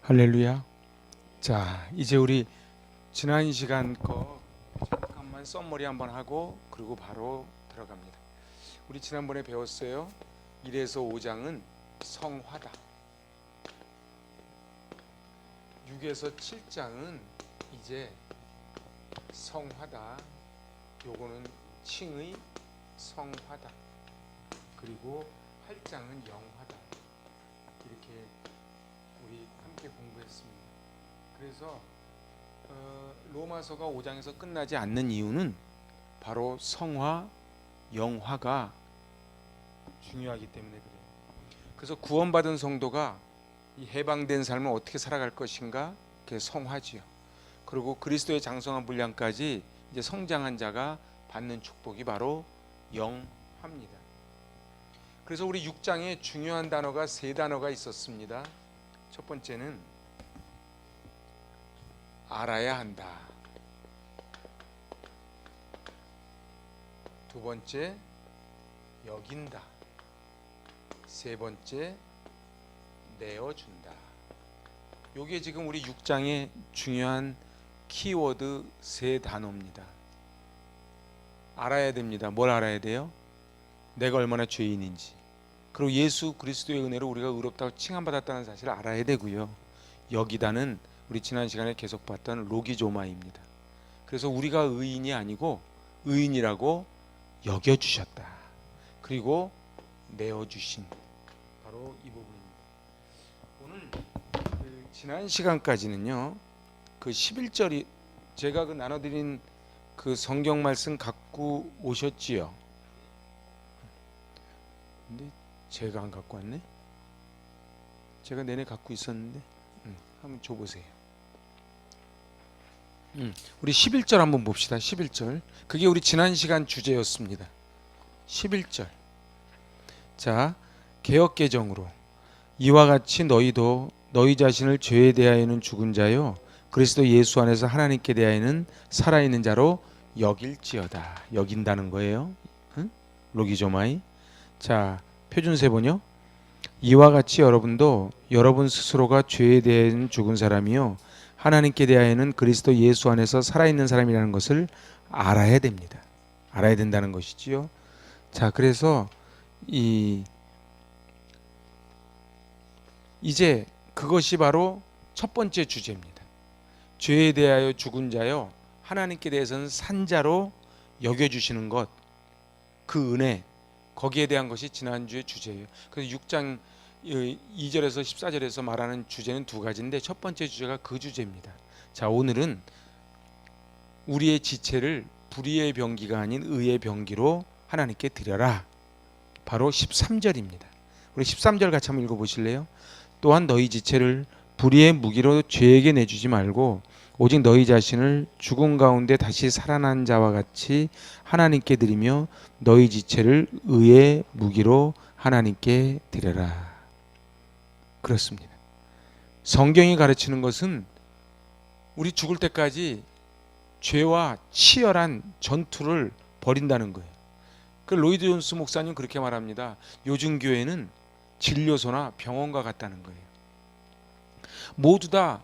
할렐루야. 자, 이제 우리 지난 시간 거 잠깐만 썸머리 한번 하고 그리고 바로 들어갑니다. 우리 지난번에 배웠어요. 1에서 5장은 성화다. 6에서 7장은 이제 성화다. 요거는 칭의 성화다. 그리고 8장은 영화다. 이렇게 우리 함께 공부했습니다. 그래서 로마서가 5장에서 끝나지 않는 이유는 바로 성화, 영화가 중요하기 때문에 그래요. 그래서 구원받은 성도가 이 해방된 삶을 어떻게 살아갈 것인가, 그게 성화지요. 그리고 그리스도의 장성한 분량까지 이제 성장한 자가 받는 축복이 바로 영화입니다. 그래서 우리 6장에 중요한 단어가 세 단어가 있었습니다. 첫 번째는 알아야 한다. 두 번째 여긴다. 세 번째 내어준다. 요게 지금 우리 6장의 중요한 키워드 세 단어입니다. 알아야 됩니다. 뭘 알아야 돼요? 내가 얼마나 죄인인지, 그리고 예수 그리스도의 은혜로 우리가 의롭다고 칭함받았다는 사실을 알아야 되고요. 여기다는 우리 지난 시간에 계속 봤던 로기조마입니다. 그래서 우리가 의인이 아니고 의인이라고 여겨주셨다. 그리고 내어주신, 바로 이 부분입니다. 오늘 지난 시간까지는요, 그 11절이 제가 나눠드린 그 성경 말씀 갖고 오셨지요. 근데 제가 안 갖고 왔네. 제가 내내 갖고 있었는데 한번 줘보세요. 우리 11절 한번 봅시다. 11절. 그게 우리 지난 시간 주제였습니다. 11절. 자, 개역개정으로 이와 같이 너희도 너희 자신을 죄에 대하여는 죽은 자요 그리스도 예수 안에서 하나님께 대하여는 살아있는 자로 여길지어다. 여긴다는 거예요. 로기조마이. 자, 표준세번요. 이와 같이 여러분도 여러분 스스로가 죄에 대해서는 죽은 사람이요 하나님께 대하여는 그리스도 예수 안에서 살아있는 사람이라는 것을 알아야 됩니다. 알아야 된다는 것이지요. 자, 그래서 이제 그것이 바로 첫 번째 주제입니다. 죄에 대하여 죽은 자요 하나님께 대해서는 산 자로 여겨주시는 것, 그 은혜, 거기에 대한 것이 지난주의 주제예요. 그래서 6장 2절에서 14절에서 말하는 주제는 두 가지인데 첫 번째 주제가 그 주제입니다. 자, 오늘은 우리의 지체를 불의의 병기가 아닌 의의 병기로 하나님께 드려라. 바로 13절입니다. 우리 13절 같이 한번 읽어보실래요? 또한 너희 지체를 불의의 무기로 죄에게 내주지 말고 오직 너희 자신을 죽은 가운데 다시 살아난 자와 같이 하나님께 드리며 너희 지체를 의의 무기로 하나님께 드려라. 그렇습니다. 성경이 가르치는 것은 우리 죽을 때까지 죄와 치열한 전투를 벌인다는 거예요. 그 로이드 존스 목사님 그렇게 말합니다. 요즘 교회는 진료소나 병원과 같다는 거예요. 모두 다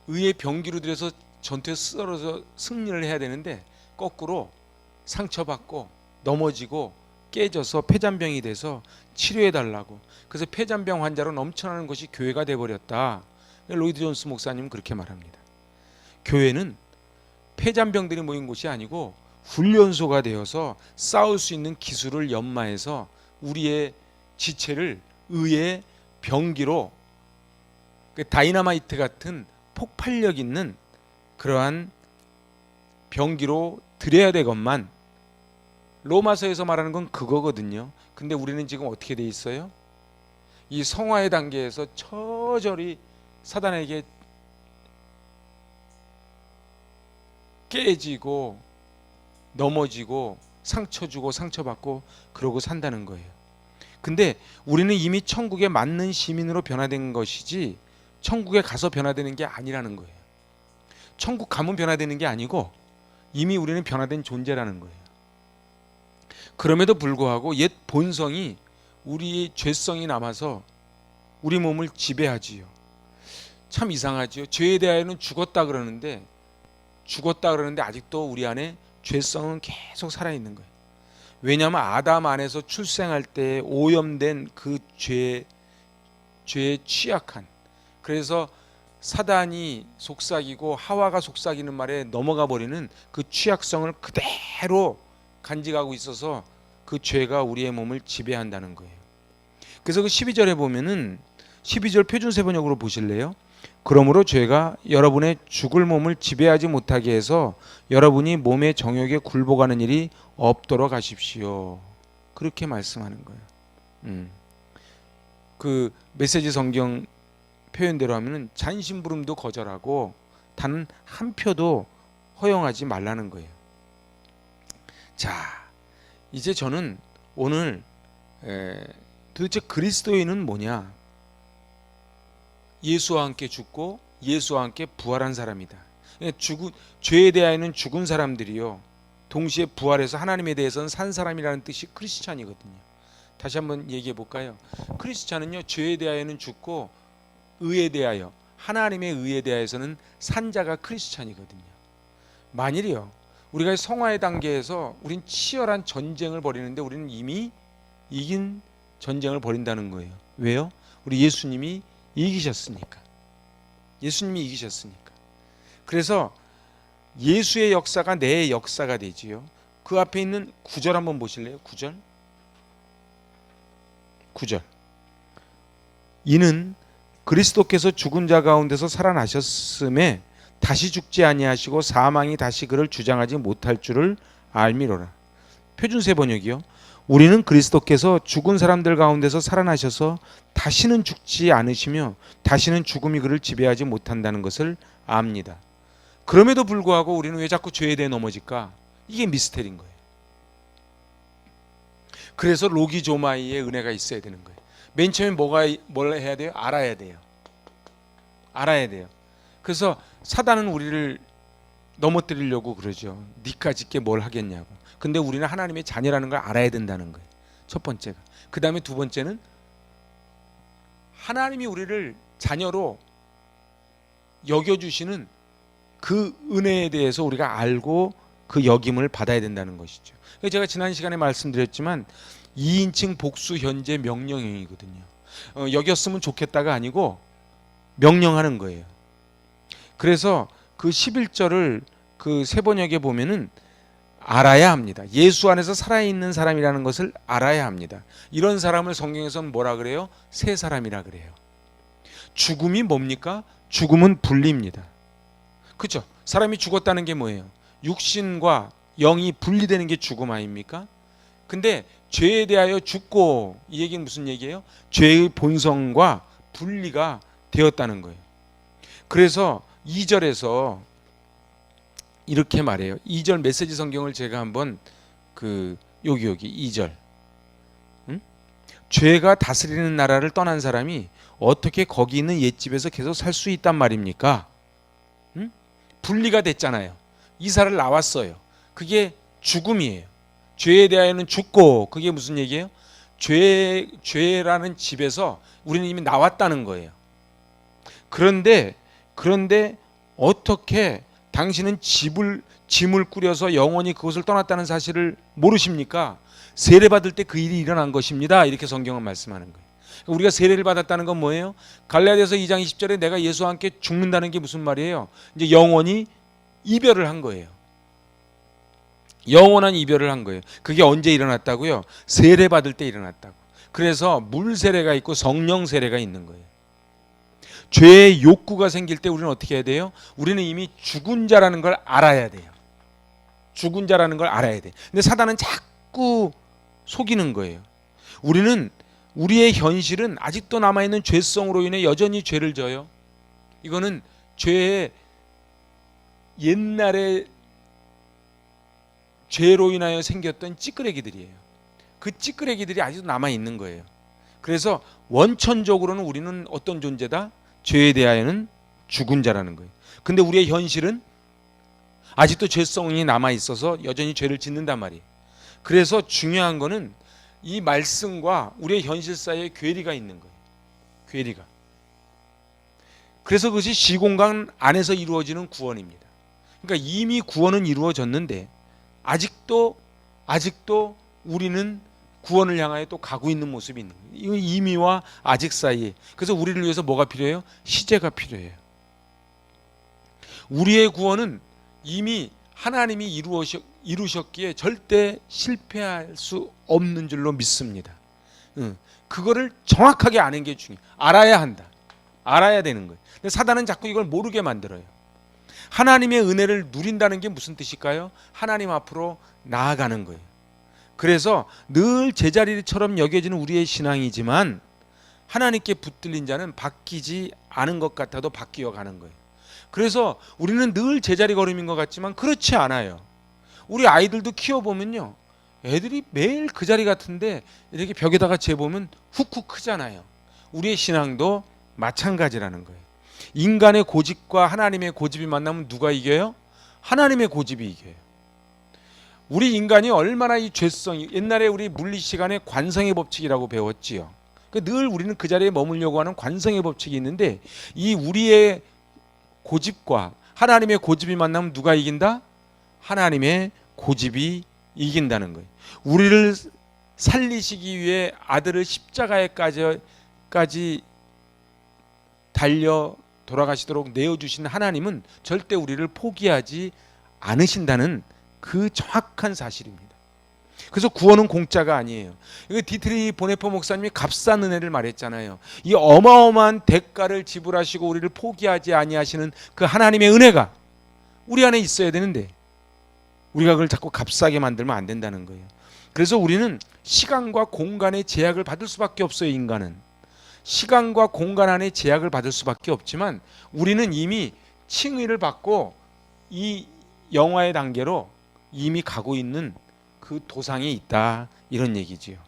의의 병기로 들여서 전투에 썰어서 승리를 해야 되는데 거꾸로 상처받고 넘어지고 깨져서 폐잔병이 돼서 치료해달라고. 그래서 폐잔병 환자로 넘쳐나는 것이 교회가 돼버렸다. 로이드 존스 목사님은 그렇게 말합니다. 교회는 폐잔병들이 모인 곳이 아니고 훈련소가 되어서 싸울 수 있는 기술을 연마해서 우리의 지체를 의의 병기로, 다이너마이트 같은 폭발력 있는 그러한 병기로 드려야 되건만, 로마서에서 말하는 건 그거거든요. 근데 우리는 지금 어떻게 돼 있어요? 이 성화의 단계에서 처절히 사단에게 깨지고 넘어지고 상처 주고 상처받고 그러고 산다는 거예요. 근데 우리는 이미 천국에 맞는 시민으로 변화된 것이지 천국에 가서 변화되는 게 아니라는 거예요. 천국 가면 변화되는 게 아니고 이미 우리는 변화된 존재라는 거예요. 그럼에도 불구하고 옛 본성이, 우리의 죄성이 남아서 우리 몸을 지배하지요. 참 이상하지요. 죄에 대하여는 죽었다 그러는데 아직도 우리 안에 죄성은 계속 살아있는 거예요. 왜냐하면 아담 안에서 출생할 때 오염된 그 죄에 취약한, 그래서 사단이 속삭이고 하와가 속삭이는 말에 넘어가 버리는 그 취약성을 그대로 간직하고 있어서 그 죄가 우리의 몸을 지배한다는 거예요. 그래서 그 12절에 보면은 12절 표준세번역으로 보실래요? 그러므로 죄가 여러분의 죽을 몸을 지배하지 못하게 해서 여러분이 몸의 정욕에 굴복하는 일이 없도록 하십시오. 그렇게 말씀하는 거예요. 그 메시지 성경 표현대로 하면은 잔심부름도 거절하고 단 한 표도 허용하지 말라는 거예요. 자, 이제 저는 오늘 도대체 그리스도인은 뭐냐? 예수와 함께 죽고 예수와 함께 부활한 사람이다. 죄에 대하여는 죽은 사람들이요, 동시에 부활해서 하나님에 대해서는 산 사람이라는 뜻이 크리스찬이거든요. 다시 한번 얘기해 볼까요? 크리스찬은요, 죄에 대하여는 죽고 의에 대하여, 하나님의 의에 대하여서는 산 자가 크리스찬이거든요. 만일이요, 우리가 성화의 단계에서 우린 치열한 전쟁을 벌이는데 우리는 이미 이긴 전쟁을 벌인다는 거예요. 왜요? 우리 예수님이 이기셨으니까. 예수님이 이기셨으니까. 그래서 예수의 역사가 내 역사가 되지요. 그 앞에 있는 9절 한번 보실래요? 9절. 이는 그리스도께서 죽은 자 가운데서 살아나셨음에 다시 죽지 아니하시고 사망이 다시 그를 주장하지 못할 줄을 알미로라. 표준세 번역이요. 우리는 그리스도께서 죽은 사람들 가운데서 살아나셔서 다시는 죽지 않으시며 다시는 죽음이 그를 지배하지 못한다는 것을 압니다. 그럼에도 불구하고 우리는 왜 자꾸 죄에 대해 넘어질까? 이게 미스테리인 거예요. 그래서 로기조마이의 은혜가 있어야 되는 거예요. 맨 처음에 뭘 해야 돼요? 알아야 돼요. 그래서 사단은 우리를 넘어뜨리려고 그러죠. 니까 짓게 뭘 하겠냐고. 근데 우리는 하나님의 자녀라는 걸 알아야 된다는 거예요. 첫 번째가. 그 다음에 두 번째는 하나님이 우리를 자녀로 여겨주시는 그 은혜에 대해서 우리가 알고 그 여김을 받아야 된다는 것이죠. 제가 지난 시간에 말씀드렸지만 2인칭 복수 현재 명령형이거든요. 여겼으면 좋겠다가 아니고 명령하는 거예요. 그래서 그 11절을 그 세번역에 보면은 알아야 합니다. 예수 안에서 살아있는 사람이라는 것을 알아야 합니다. 이런 사람을 성경에서는 뭐라 그래요? 새 사람이라 그래요. 죽음이 뭡니까? 죽음은 분리입니다. 그렇죠? 사람이 죽었다는 게 뭐예요? 육신과 영이 분리되는 게 죽음 아닙니까? 근데 죄에 대하여 죽고, 이 얘기는 무슨 얘기예요? 죄의 본성과 분리가 되었다는 거예요. 그래서 2절에서 이렇게 말해요. 2절 메시지 성경을 제가 한번 여기 2절. 죄가 다스리는 나라를 떠난 사람이 어떻게 거기 있는 옛집에서 계속 살 수 있단 말입니까? 분리가 됐잖아요. 이사를 나왔어요. 그게 죽음이에요. 죄에 대하여는 죽고, 그게 무슨 얘기예요? 죄라는 집에서 우리는 이미 나왔다는 거예요. 그런데 어떻게 당신은 짐을 꾸려서 영원히 그것을 떠났다는 사실을 모르십니까? 세례받을 때 그 일이 일어난 것입니다. 이렇게 성경은 말씀하는 거예요. 우리가 세례를 받았다는 건 뭐예요? 갈라디아서 2장 20절에 내가 예수와 함께 죽는다는 게 무슨 말이에요? 이제 영원히 이별을 한 거예요. 영원한 이별을 한 거예요. 그게 언제 일어났다고요? 세례 받을 때 일어났다고. 그래서 물 세례가 있고 성령 세례가 있는 거예요. 죄의 욕구가 생길 때 우리는 어떻게 해야 돼요? 우리는 이미 죽은 자라는 걸 알아야 돼요. 죽은 자라는 걸 알아야 돼. 근데 사단은 자꾸 속이는 거예요. 우리의 현실은 아직도 남아있는 죄성으로 인해 여전히 죄를 져요. 이거는 죄의 옛날에 죄로 인하여 생겼던 찌끄레기들이에요. 그 찌끄레기들이 아직도 남아있는 거예요. 그래서 원천적으로는 우리는 어떤 존재다? 죄에 대하여는 죽은 자라는 거예요. 근데 우리의 현실은 아직도 죄성이 남아있어서 여전히 죄를 짓는단 말이에요. 그래서 중요한 거는 이 말씀과 우리의 현실 사이에 괴리가 있는 거예요. 괴리가. 그래서 그것이 시공간 안에서 이루어지는 구원입니다. 그러니까 이미 구원은 이루어졌는데 아직도 우리는 구원을 향하여 또 가고 있는 모습이 있는 거예요. 이미와 아직 사이에. 그래서 우리를 위해서 뭐가 필요해요? 시제가 필요해요. 우리의 구원은 이미 하나님이 이루셨기에 절대 실패할 수 없는 줄로 믿습니다. 그거를 정확하게 아는 게 중요해요. 알아야 한다. 알아야 되는 거예요. 근데 사단은 자꾸 이걸 모르게 만들어요. 하나님의 은혜를 누린다는 게 무슨 뜻일까요? 하나님 앞으로 나아가는 거예요. 그래서 늘 제자리처럼 여겨지는 우리의 신앙이지만 하나님께 붙들린 자는 바뀌지 않은 것 같아도 바뀌어 가는 거예요. 그래서 우리는 늘 제자리 걸음인 것 같지만 그렇지 않아요. 우리 아이들도 키워보면요, 애들이 매일 그 자리 같은데 이렇게 벽에다가 재보면 훅훅 크잖아요. 우리의 신앙도 마찬가지라는 거예요. 인간의 고집과 하나님의 고집이 만나면 누가 이겨요? 하나님의 고집이 이겨요. 우리 인간이 얼마나 이 죄성이, 옛날에 우리 물리 시간에 관성의 법칙이라고 배웠지요. 늘 우리는 그 자리에 머물려고 하는 관성의 법칙이 있는데 이 우리의 고집과 하나님의 고집이 만나면 누가 이긴다? 하나님의 고집이 이긴다는 거예요. 우리를 살리시기 위해 아들을 십자가에까지 달려 돌아가시도록 내어주신 하나님은 절대 우리를 포기하지 않으신다는 그 정확한 사실입니다. 그래서 구원은 공짜가 아니에요. 이거 디트리 보네포 목사님이 값싼 은혜를 말했잖아요. 이 어마어마한 대가를 지불하시고 우리를 포기하지 아니하시는 그 하나님의 은혜가 우리 안에 있어야 되는데 우리가 그걸 자꾸 값싸게 만들면 안 된다는 거예요. 그래서 우리는 시간과 공간의 제약을 받을 수밖에 없어요. 인간은 시간과 공간 안에 제약을 받을 수밖에 없지만 우리는 이미 칭의를 받고 이 영화의 단계로 이미 가고 있는 그 도상에 있다, 이런 얘기지요.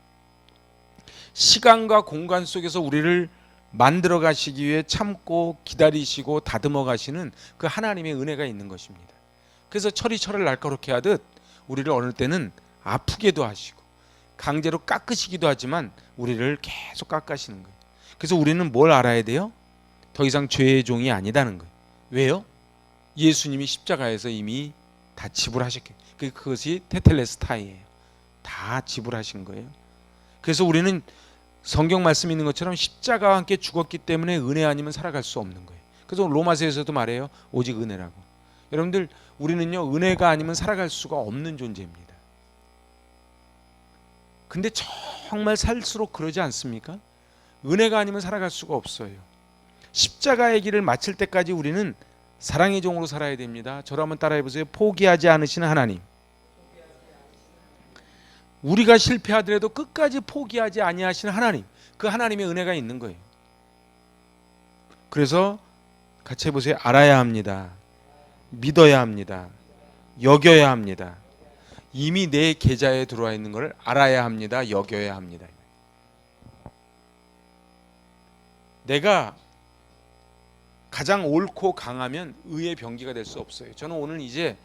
시간과 공간 속에서 우리를 만들어 가시기 위해 참고 기다리시고 다듬어 가시는 그 하나님의 은혜가 있는 것입니다. 그래서 철이 철을 날카롭게 하듯 우리를 어느 때는 아프게도 하시고 강제로 깎으시기도 하지만 우리를 계속 깎으시는 거예요. 그래서 우리는 뭘 알아야 돼요? 더 이상 죄의 종이 아니다는 거예요. 왜요? 예수님이 십자가에서 이미 다 지불하셨기 때문에. 그것이 테텔레스타이예요. 다 지불하신 거예요. 그래서 우리는 성경 말씀 있는 것처럼 십자가와 함께 죽었기 때문에 은혜 아니면 살아갈 수 없는 거예요. 그래서 로마서에서도 말해요. 오직 은혜라고. 여러분들, 우리는요, 은혜가 아니면 살아갈 수가 없는 존재입니다. 근데 정말 살수록 그러지 않습니까? 은혜가 아니면 살아갈 수가 없어요. 십자가의 길을 마칠 때까지 우리는 사랑의 종으로 살아야 됩니다. 저를 한번 따라해 보세요. 포기하지 않으시는 하나님. 우리가 실패하더라도 끝까지 포기하지 아니하시는 하나님. 그 하나님의 은혜가 있는 거예요. 그래서 같이 해보세요. 알아야 합니다. 믿어야 합니다. 여겨야 합니다. 이미 내 계좌에 들어와 있는 것을 알아야 합니다. 여겨야 합니다. 내가 가장 옳고 강하면 의의 병기가 될 수 없어요. 저는 오늘 이제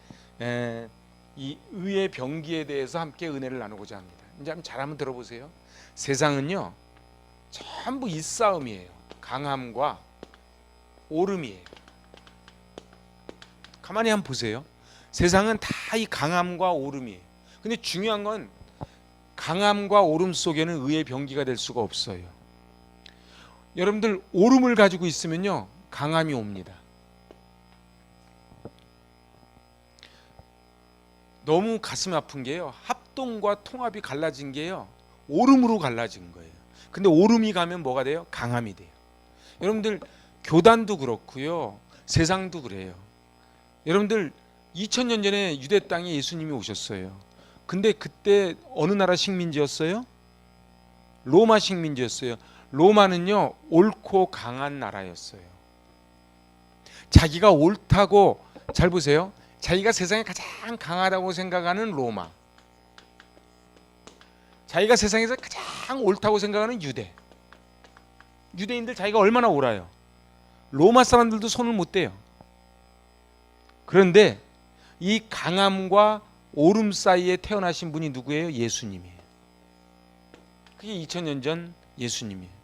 이 의의 병기에 대해서 함께 은혜를 나누고자 합니다. 이제 한번 잘 한번 들어보세요. 세상은요, 전부 이 싸움이에요. 강함과 오름이에요. 가만히 한번 보세요. 세상은 다 이 강함과 오름이에요. 근데 중요한 건 강함과 오름 속에는 의의 병기가 될 수가 없어요. 여러분들, 오름을 가지고 있으면요, 강함이 옵니다. 너무 가슴 아픈 게요, 합동과 통합이 갈라진 게요, 오름으로 갈라진 거예요. 근데 오름이 가면 뭐가 돼요? 강함이 돼요. 여러분들, 교단도 그렇고요, 세상도 그래요. 여러분들, 2000년 전에 유대 땅에 예수님이 오셨어요. 근데 그때 어느 나라 식민지였어요? 로마 식민지였어요. 로마는요, 옳고 강한 나라였어요. 자기가 옳다고, 잘 보세요, 자기가 세상에 가장 강하다고 생각하는 로마, 자기가 세상에서 가장 옳다고 생각하는 유대, 유대인들 자기가 얼마나 옳아요. 로마 사람들도 손을 못 대요. 그런데 이 강함과 오름 사이에 태어나신 분이 누구예요? 예수님이에요. 그게 2000년 전 예수님이에요.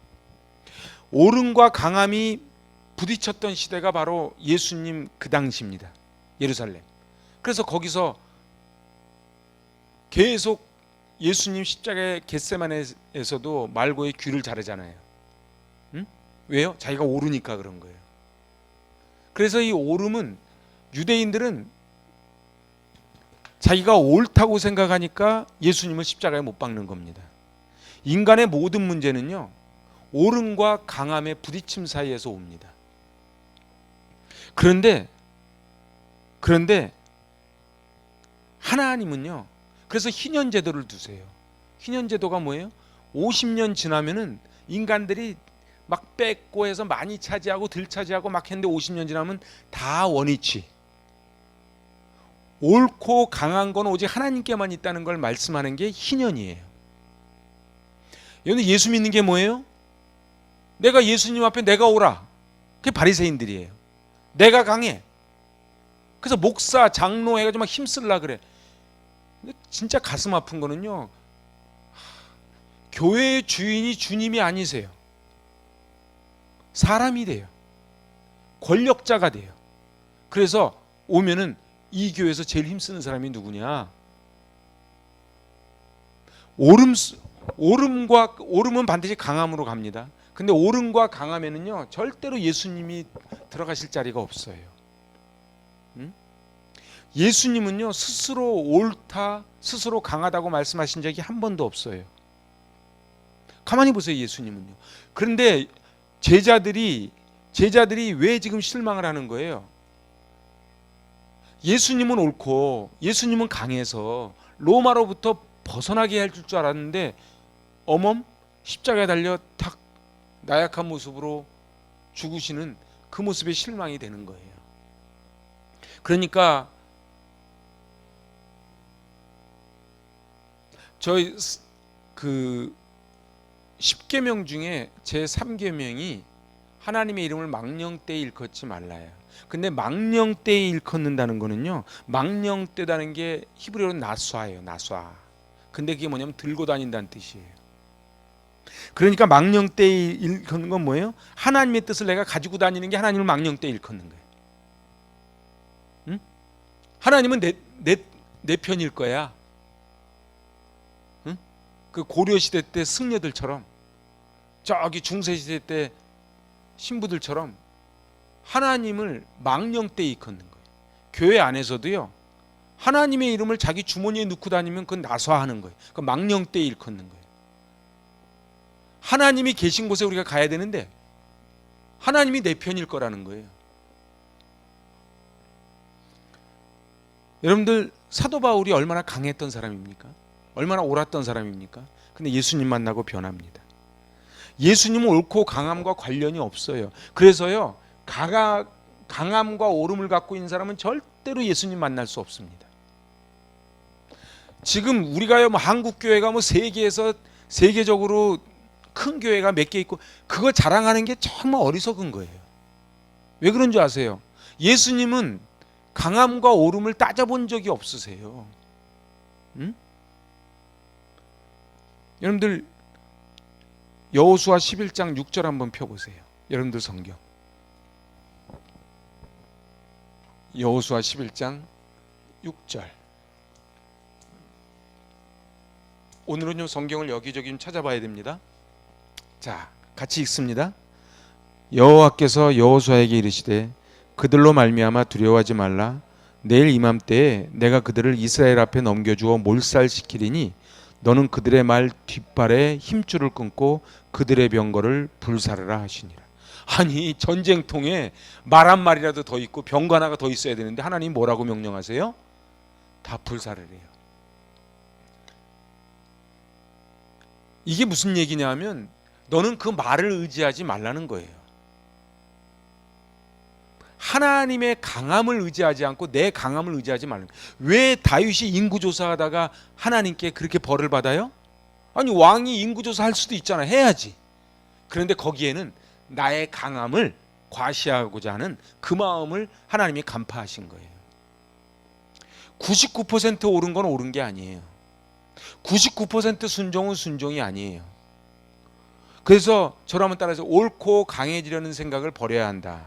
오름과 강함이 부딪혔던 시대가 바로 예수님 그 당시입니다. 예루살렘. 그래서 거기서 계속 예수님 십자가의 겟세마네에서도 말고의 귀를 자르잖아요. 응? 왜요? 자기가 오르니까 그런 거예요. 그래서 이 오름은 유대인들은 자기가 옳다고 생각하니까 예수님을 십자가에 못 박는 겁니다. 인간의 모든 문제는요, 오름과 강함의 부딪힘 사이에서 옵니다. 그런데 하나님은요, 그래서 희년제도를 두세요. 희년제도가 뭐예요? 50년 지나면은 인간들이 막 뺏고 해서 많이 차지하고 덜 차지하고 막 했는데 50년 지나면 다 원위치. 옳고 강한 건 오직 하나님께만 있다는 걸 말씀하는 게 희년이에요. 여러분, 예수 믿는 게 뭐예요? 내가 예수님 앞에 내가 오라. 그게 바리새인들이에요. 내가 강해. 그래서 목사, 장로 해가지고 막 힘쓰려 그래. 근데 진짜 가슴 아픈 거는요, 교회의 주인이 주님이 아니세요. 사람이 돼요. 권력자가 돼요. 그래서 오면은 이 교회에서 제일 힘쓰는 사람이 누구냐? 오름은 반드시 강함으로 갑니다. 근데 오름과 강함에는요, 절대로 예수님이 들어가실 자리가 없어요. 응? 예수님은요, 스스로 옳다, 스스로 강하다고 말씀하신 적이 한 번도 없어요. 가만히 보세요, 예수님은요. 그런데 제자들이 왜 지금 실망을 하는 거예요? 예수님은 옳고 예수님은 강해서 로마로부터 벗어나게 할 줄 알았는데 어멈 십자가에 달려 탁 나약한 모습으로 죽으시는 그 모습에 실망이 되는 거예요. 그러니까 저희 그 10계명 중에 제 3계명이 하나님의 이름을 망령되이 일컫지 말라요. 근데 망령되이 일컫는다는 거는요, 망령되다는 게 히브리어로 나쏴예요. 나쏴. 근데 그게 뭐냐면 들고 다닌다는 뜻이에요. 그러니까 망령되이 일컫는 건 뭐예요? 하나님의 뜻을 내가 가지고 다니는 게 하나님을 망령되이 일컫는 거예요. 응? 하나님은 내 편일 거야. 응? 그 고려시대 때 승려들처럼, 저기 중세시대 때 신부들처럼 하나님을 망령되이 일컫는 거예요. 교회 안에서도요, 하나님의 이름을 자기 주머니에 넣고 다니면 그건 나쏴하는 거예요. 그건 망령되이 일컫는 거예요. 하나님이 계신 곳에 우리가 가야 되는데 하나님이 내 편일 거라는 거예요. 여러분들, 사도 바울이 얼마나 강했던 사람입니까? 얼마나 옳았던 사람입니까? 근데 예수님 만나고 변합니다. 예수님은 옳고 강함과 관련이 없어요. 그래서요, 강함과 오름을 갖고 있는 사람은 절대로 예수님 만날 수 없습니다. 지금 우리가요, 뭐 한국 교회가 뭐 세계적으로 큰 교회가 몇 개 있고 그거 자랑하는 게 정말 어리석은 거예요. 왜 그런 줄 아세요? 예수님은 강함과 오름을 따져본 적이 없으세요. 응? 여러분들, 여호수아 11장 6절 한번 펴보세요. 여러분들 성경. 여호수아 11장 6절. 오늘은 요 성경을 여기저기 좀 찾아봐야 됩니다. 자, 같이 읽습니다. 여호와께서 여호수아에게 이르시되 그들로 말미암아 두려워하지 말라. 내일 이맘때에 내가 그들을 이스라엘 앞에 넘겨주어 몰살시키리니 너는 그들의 말 뒷발에 힘줄을 끊고 그들의 병거를 불사르라 하시니라. 아니, 전쟁통에 말 한 마리라도 더 있고 병거 하나가 더 있어야 되는데 하나님 뭐라고 명령하세요? 다 불사르래요. 이게 무슨 얘기냐면 너는 그 말을 의지하지 말라는 거예요. 하나님의 강함을 의지하지 않고 내 강함을 의지하지 말라는 거예요. 왜 다윗이 인구조사하다가 하나님께 그렇게 벌을 받아요? 아니, 왕이 인구조사할 수도 있잖아. 해야지. 그런데 거기에는 나의 강함을 과시하고자 하는 그 마음을 하나님이 간파하신 거예요. 99% 옳은 건 옳은 게 아니에요. 99% 순종은 순종이 아니에요. 그래서 저를 한번 따라서 옳고 강해지려는 생각을 버려야 한다.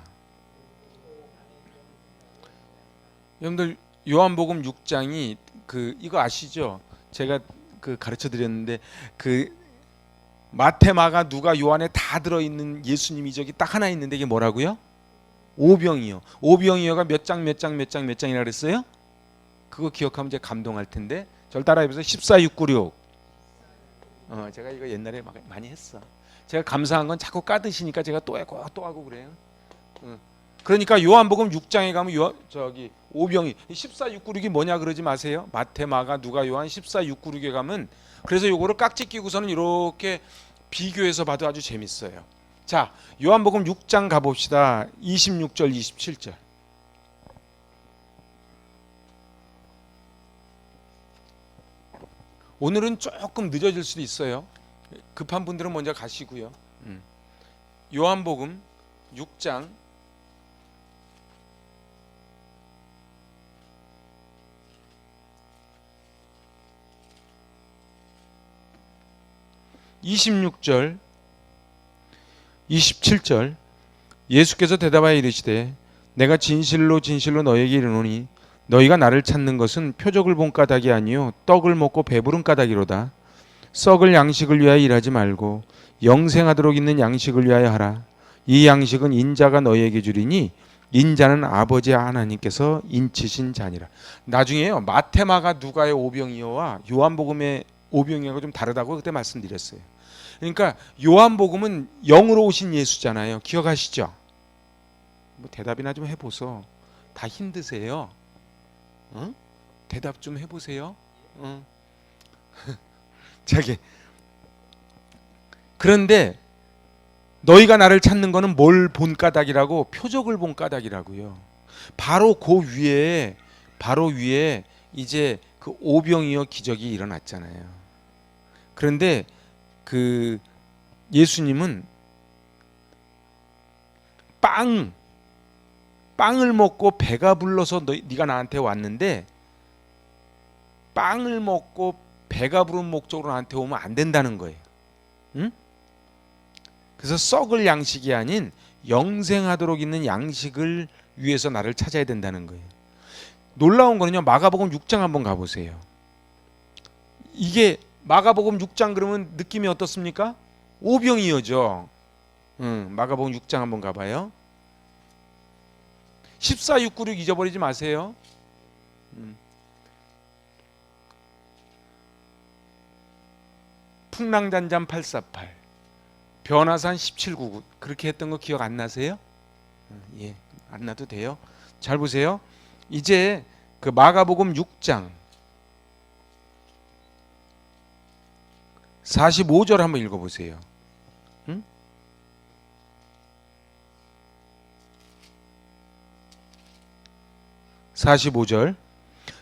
여러분들 요한복음 6장이 이거 아시죠? 제가 가르쳐 드렸는데 마태, 마가, 누가, 요한에 다 들어 있는 예수님 이적이 딱 하나 있는데 이게 뭐라고요? 오병이어. 오병이어가 몇 장 몇 장 몇 장 몇 장이라 그랬어요? 그거 기억하면 이제 감동할 텐데. 절 따라해 보세요. 14696. 제가 이거 옛날에 많이 했어. 제가 감사한 건 자꾸 까드시니까 제가 또 하고 그래요. 그러니까 요한복음 6장에 가면 오병이 14696이 뭐냐 그러지 마세요. 마태, 마가, 누가, 요한 14696에 가면 그래서 요거를 깍지 끼고서는 이렇게 비교해서 봐도 아주 재밌어요. 자, 요한복음 6장 가봅시다. 26절 27절. 오늘은 조금 늦어질 수도 있어요. 급한 분들은 먼저 가시고요. 요한복음 6장 26절 27절. 예수께서 대답하여 이르시되 내가 진실로 진실로 너에게 이르노니 너희가 나를 찾는 것은 표적을 본 까닭이 아니요 떡을 먹고 배부른 까닭이로다. 썩을 양식을 위하여 일하지 말고 영생하도록 있는 양식을 위하여 하라. 이 양식은 인자가 너희에게 주리니 인자는 아버지 하나님께서 인치신 자니라. 나중에요 마테마가 누가의 오병이어와 요한복음의 오병이어가 좀 다르다고 그때 말씀드렸어요. 그러니까 요한복음은 영으로 오신 예수잖아요. 기억하시죠? 뭐 대답이나 좀 해보소. 다 힘드세요. 대답 좀 해보세요. 그런데 너희가 나를 찾는 거는 뭘 본 까닭이라고? 표적을 본 까닭이라고요. 바로 위에 이제 그 오병이어 기적이 일어났잖아요. 그런데 예수님은 빵을 먹고 배가 불러서 네가 나한테 왔는데 빵을 먹고 배가 부른 목적으로 나한테 오면 안 된다는 거예요. 응? 그래서 썩을 양식이 아닌 영생하도록 있는 양식을 위해서 나를 찾아야 된다는 거예요. 놀라운 거는요. 마가복음 6장 한번 가보세요. 이게 마가복음 6장 그러면 느낌이 어떻습니까? 오병이어죠. 마가복음 6장 한번 가봐요. 14696 잊어버리지 마세요. 풍랑잔잔 848 변화산 1799 그렇게 했던 거 기억 안 나세요? 예, 안 나도 돼요. 잘 보세요. 이제 그 마가복음 6장 45절 한번 읽어보세요. 45절.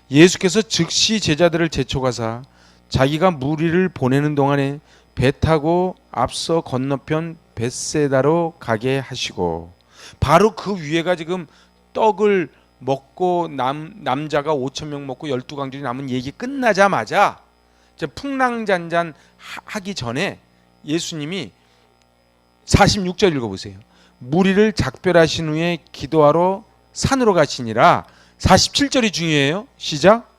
예수께서 즉시 제자들을 제초가사 자기가 무리를 보내는 동안에 배 타고 앞서 건너편 벳세다로 가게 하시고, 바로 그 위에가 지금 떡을 먹고 남자가 5,000명 먹고 12강줄이 남은 얘기 끝나자마자 풍랑잔잔 하기 전에 예수님이 46절 읽어보세요. 무리를 작별하신 후에 기도하러 산으로 가시니라. 47절이 중요해요. 시작.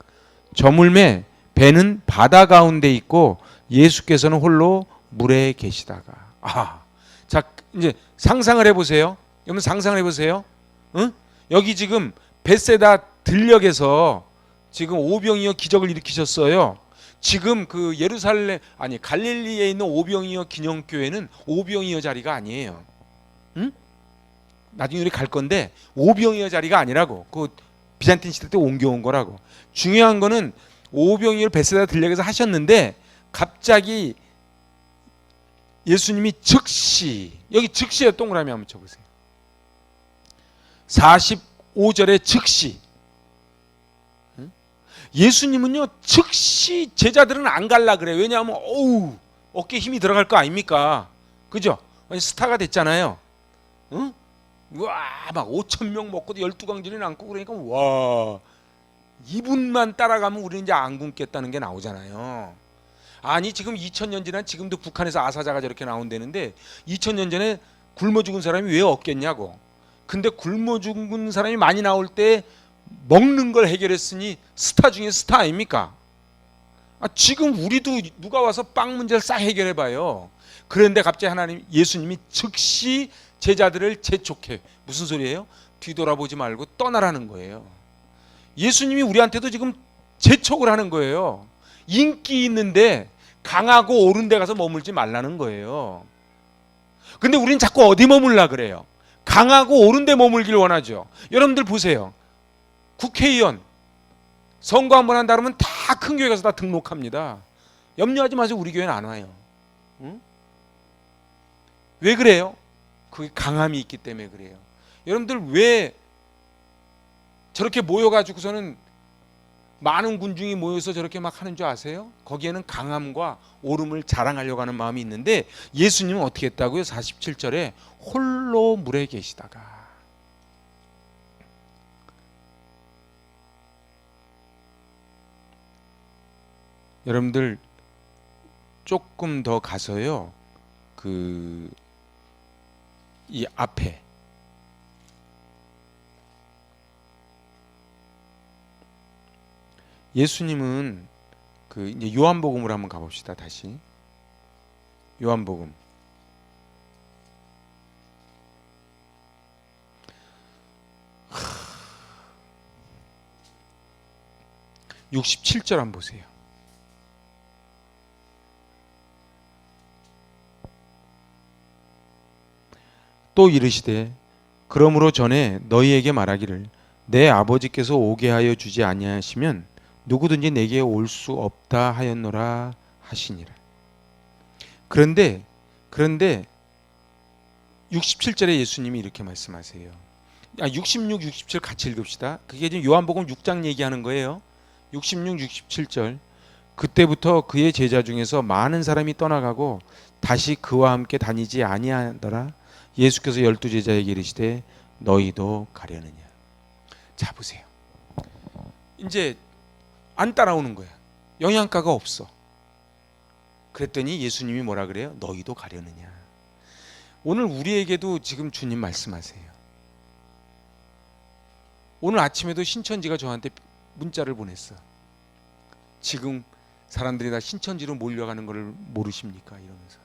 저물매 배는 바다 가운데 있고 예수께서는 홀로 물에 계시다가. 자, 이제 상상을 해보세요. 여러분 상상을 해보세요. 응? 여기 지금 벳세다 들녘에서 지금 오병이어 기적을 일으키셨어요. 지금 그 갈릴리에 있는 오병이어 기념교회는 오병이어 자리가 아니에요. 응? 나중에 우리 갈 건데 오병이어 자리가 아니라고. 그 비잔틴 시대 때 옮겨온 거라고. 중요한 거는 오병이어를 벳세다 들녘에서 하셨는데 갑자기 예수님이 즉시, 여기 즉시에 동그라미 한번 쳐보세요. 45절에 즉시. 예수님은요 즉시 제자들은 안 갈라 그래. 왜냐하면 어깨에 힘이 들어갈 거 아닙니까? 그죠? 스타가 됐잖아요. 응? 와, 막 5,000명 먹고도 12강진이 남고 그러니까 와, 이분만 따라가면 우리는 이제 안 굶겠다는 게 나오잖아요. 아니 지금 2000년 지난 지금도 북한에서 아사자가 저렇게 나온다는데 2000년 전에 굶어 죽은 사람이 왜 없겠냐고. 근데 굶어 죽은 사람이 많이 나올 때 먹는 걸 해결했으니 스타 중에 스타 아닙니까? 지금 우리도 누가 와서 빵 문제를 싹 해결해 봐요. 그런데 갑자기 하나님 예수님이 즉시 제자들을 재촉해. 무슨 소리예요? 뒤돌아보지 말고 떠나라는 거예요. 예수님이 우리한테도 지금 재촉을 하는 거예요. 인기 있는데 강하고 옳은 데 가서 머물지 말라는 거예요. 근데 우리는 자꾸 어디 머물라 그래요? 강하고 옳은 데 머물길 원하죠. 여러분들 보세요. 국회의원 선거 한번 한다 그러면 다 큰 교회 가서 다 등록합니다. 염려하지 마세요. 우리 교회는 안 와요. 응? 왜 그래요? 그게 강함이 있기 때문에 그래요. 여러분들 왜 저렇게 모여가지고서는 많은 군중이 모여서 저렇게 막 하는 줄 아세요? 거기에는 강함과 옳음을 자랑하려고 하는 마음이 있는데 예수님은 어떻게 했다고요? 47절에 홀로 물에 계시다가 여러분들 조금 더 가서요. 이 앞에 예수님은 이제 요한복음으로 한번 가봅시다. 다시 요한복음 67절 한번 보세요. 또 이르시되 그러므로 전에 너희에게 말하기를 내 아버지께서 오게 하여 주지 아니하시면 누구든지 내게 올 수 없다 하였노라 하시니라. 그런데 67절에 예수님이 이렇게 말씀하세요. 66, 67 같이 읽읍시다. 그게 지금 요한복음 6장 얘기하는 거예요. 66, 67절. 그때부터 그의 제자 중에서 많은 사람이 떠나가고 다시 그와 함께 다니지 아니하더라. 예수께서 12제자에게 이르시되 너희도 가려느냐. 자 보세요. 이제 안 따라오는 거야. 영양가가 없어. 그랬더니 예수님이 뭐라 그래요? 너희도 가려느냐. 오늘 우리에게도 지금 주님 말씀하세요. 오늘 아침에도 신천지가 저한테 문자를 보냈어. 지금 사람들이 다 신천지로 몰려가는 것을 모르십니까? 이러면서.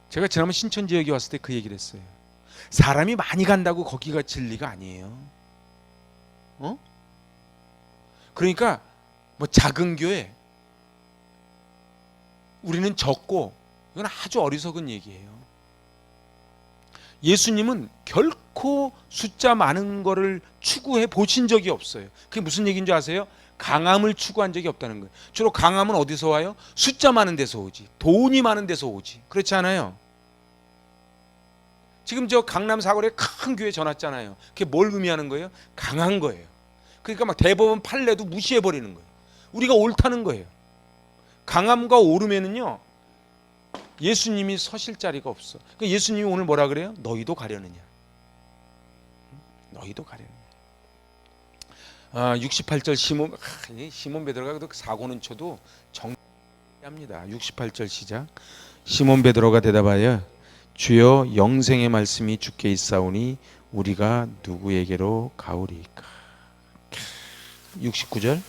제가 지난번 신천지 여기 왔을 때 그 얘기를 했어요. 사람이 많이 간다고 거기가 진리가 아니에요. 그러니까 뭐 작은 교회 우리는 적고 이건 아주 어리석은 얘기예요. 예수님은 결코 숫자 많은 거를 추구해 보신 적이 없어요. 그게 무슨 얘기인 줄 아세요? 강함을 추구한 적이 없다는 거예요. 주로 강함은 어디서 와요? 숫자 많은 데서 오지. 돈이 많은 데서 오지. 그렇지 않아요? 지금 저 강남 사거리에 큰 교회 전왔잖아요. 그게 뭘 의미하는 거예요? 강한 거예요. 그러니까 막 대법원 판례도 무시해버리는 거예요. 우리가 옳다는 거예요. 강함과 오름에는요 예수님이 서실 자리가 없어. 그러니까 예수님이 오늘 뭐라 그래요? 너희도 가려느냐. 너희도 가려느냐. 68절 시몬 베드로가 사고는 쳐도 정합니다. 68절 시작. 시몬 베드로가 대답하여 주여 영생의 말씀이 주께 있사오니 우리가 누구에게로 가오리이까. 69절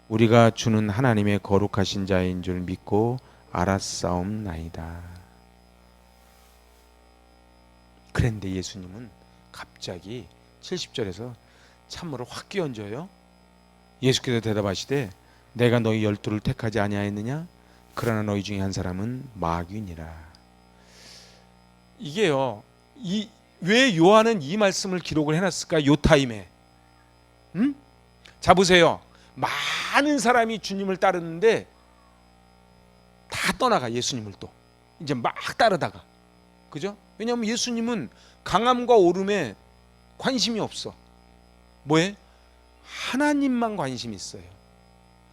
우리가 주는 하나님의 거룩하신 자인 줄 믿고 알았사옵나이다. 그런데 예수님은 갑자기 70절에서 찬물을 확 끼얹어요. 예수께서 대답하시되 내가 너희 12를 택하지 아니하였느냐? 그러나 너희 중에 한 사람은 마귀니라. 이게요. 왜 요한은 이 말씀을 기록을 해놨을까? 요 타임에. 자 보세요. 많은 사람이 주님을 따르는데 다 떠나가. 예수님을 또 이제 막 따르다가. 그죠? 왜냐하면 예수님은 강함과 오름에 관심이 없어. 뭐에? 하나님만 관심이 있어요.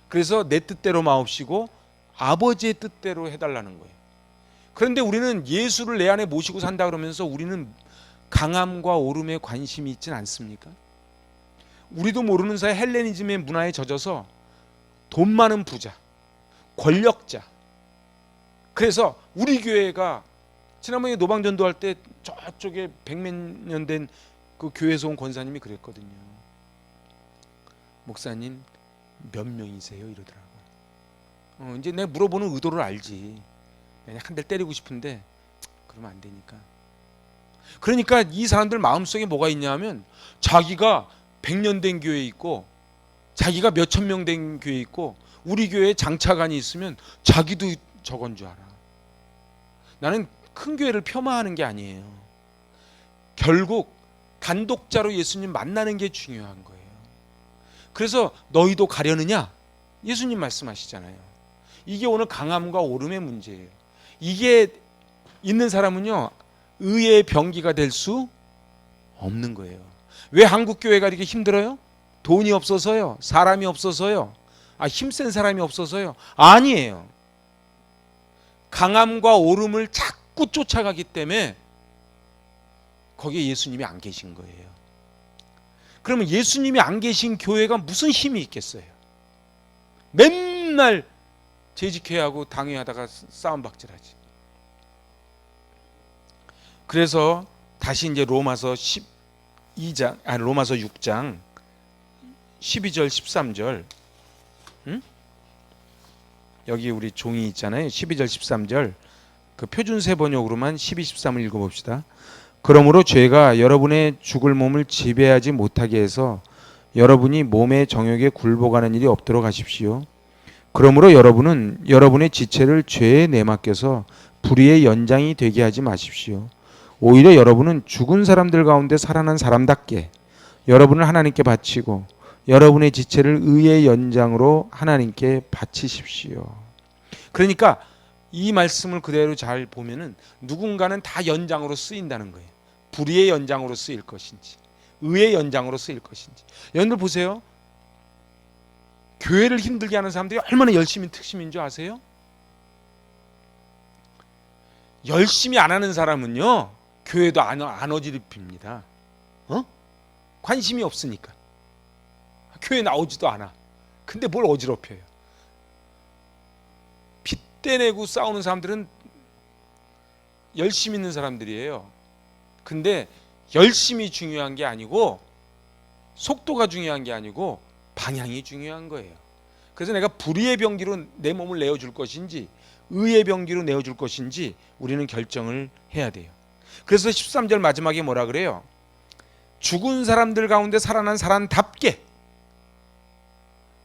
그래서 내 뜻대로 마옵시고 아버지의 뜻대로 해달라는 거예요. 그런데 우리는 예수를 내 안에 모시고 산다 그러면서 우리는 강함과 오름에 관심이 있진 않습니까? 우리도 모르는 사이에 헬레니즘의 문화에 젖어서 돈 많은 부자, 권력자. 그래서 우리 교회가 지난번에 노방전도할 때 저쪽에 100몇 년 된 그 교회에서 온 권사님이 그랬거든요. 목사님 몇 명이세요? 이러더라고. 이제 내가 물어보는 의도를 알지. 그냥 한 대 때리고 싶은데 그러면 안 되니까. 그러니까 이 사람들 마음속에 뭐가 있냐면 자기가 100년 된 교회 있고 자기가 몇천 명 된 교회 있고 우리 교회에 장차관이 있으면 자기도 저건 줄 알아. 나는 큰 교회를 폄하하는 게 아니에요. 결국 단독자로 예수님 만나는 게 중요한 거예요. 그래서 너희도 가려느냐? 예수님 말씀하시잖아요. 이게 오늘 강함과 오름의 문제예요. 이게 있는 사람은요 의의 병기가 될 수 없는 거예요. 왜 한국 교회가 이렇게 힘들어요? 돈이 없어서요? 사람이 없어서요? 힘센 사람이 없어서요? 아니에요. 강함과 오름을 자꾸 쫓아가기 때문에 거기에 예수님이 안 계신 거예요. 그러면 예수님이 안 계신 교회가 무슨 힘이 있겠어요? 맨날 재직회하고 당회하다가 싸움박질하지. 그래서 다시 이제 로마서 6장 12절 13절 여기 우리 종이 있잖아요. 12절 13절 그 표준세 번역으로만 12, 13을 읽어봅시다. 그러므로 죄가 여러분의 죽을 몸을 지배하지 못하게 해서 여러분이 몸의 정욕에 굴복하는 일이 없도록 하십시오. 그러므로 여러분은 여러분의 지체를 죄에 내맡겨서 불의의 연장이 되게 하지 마십시오. 오히려 여러분은 죽은 사람들 가운데 살아난 사람답게 여러분을 하나님께 바치고 여러분의 지체를 의의 연장으로 하나님께 바치십시오. 그러니까 이 말씀을 그대로 잘 보면은 누군가는 다 연장으로 쓰인다는 거예요. 불의의 연장으로 쓰일 것인지 의의 연장으로 쓰일 것인지. 여러분들 보세요. 교회를 힘들게 하는 사람들이 얼마나 열심히 특심인 줄 아세요? 열심히 안 하는 사람은요 교회도 안 어지럽힙니다. 관심이 없으니까 교회 나오지도 않아. 근데 뭘 어지럽혀요? 빗대 내고 싸우는 사람들은 열심히 있는 사람들이에요. 근데 열심히 중요한 게 아니고 속도가 중요한 게 아니고 방향이 중요한 거예요. 그래서 내가 불의의 병기로 내 몸을 내어줄 것인지 의의 병기로 내어줄 것인지 우리는 결정을 해야 돼요. 그래서 13절 마지막에 뭐라 그래요? 죽은 사람들 가운데 살아난 사람답게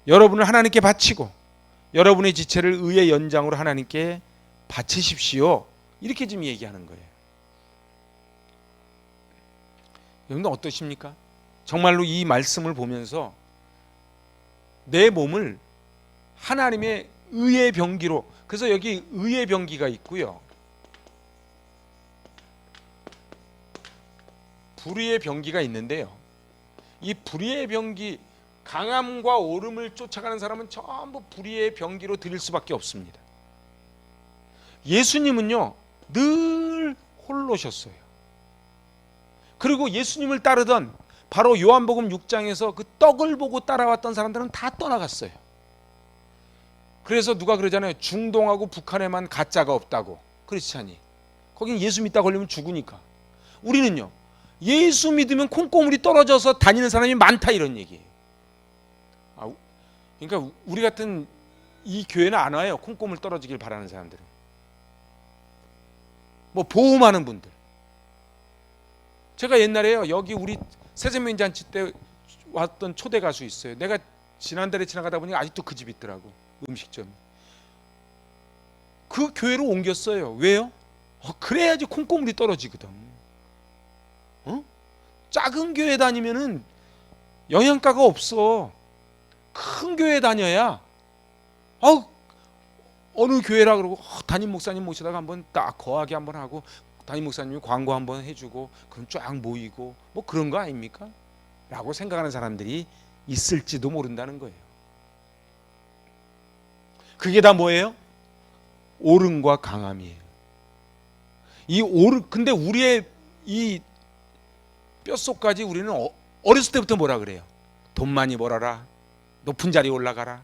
여러분을 하나님께 바치고 여러분의 지체를 의의 연장으로 하나님께 바치십시오. 이렇게 지금 얘기하는 거예요. 여러분들 어떠십니까? 정말로 이 말씀을 보면서 내 몸을 하나님의 의의 병기로, 그래서 여기 의의 병기가 있고요, 불의의 병기가 있는데요, 이 불의의 병기, 강함과 오름을 쫓아가는 사람은 전부 불의의 병기로 드릴 수밖에 없습니다. 예수님은요 늘 홀로셨어요. 그리고 예수님을 따르던 바로 요한복음 6장에서 그 떡을 보고 따라왔던 사람들은 다 떠나갔어요. 그래서 누가 그러잖아요. 중동하고 북한에만 가짜가 없다고. 크리스찬이 거긴 예수 믿다 걸리면 죽으니까. 우리는요 예수 믿으면 콩고물이 떨어져서 다니는 사람이 많다, 이런 얘기예요. 그러니까 우리 같은 이 교회는 안 와요. 콩고물 떨어지길 바라는 사람들은. 뭐 보험하는 분들. 제가 옛날에요 여기 우리 새생명 잔치 때 왔던 초대 가수 있어요. 내가 지난달에 지나가다 보니까 아직도 그 집 있더라고, 음식점이. 그 교회로 옮겼어요. 왜요? 그래야지 콩고물이 떨어지거든. 작은 교회 다니면은 영양가가 없어. 큰 교회 다녀야 어느 교회라 그러고 담임 목사님 모시다가 한번 딱 거하게 한번 하고 담임 목사님이 광고 한번 해주고 그럼 쫙 모이고 뭐 그런 거 아닙니까? 라고 생각하는 사람들이 있을지도 모른다는 거예요. 그게 다 뭐예요? 오름과 강함이에요. 이 오름, 근데 우리의 이 뼛속까지 우리는 어렸을 때부터 뭐라 그래요? 돈 많이 벌어라, 높은 자리에 올라가라,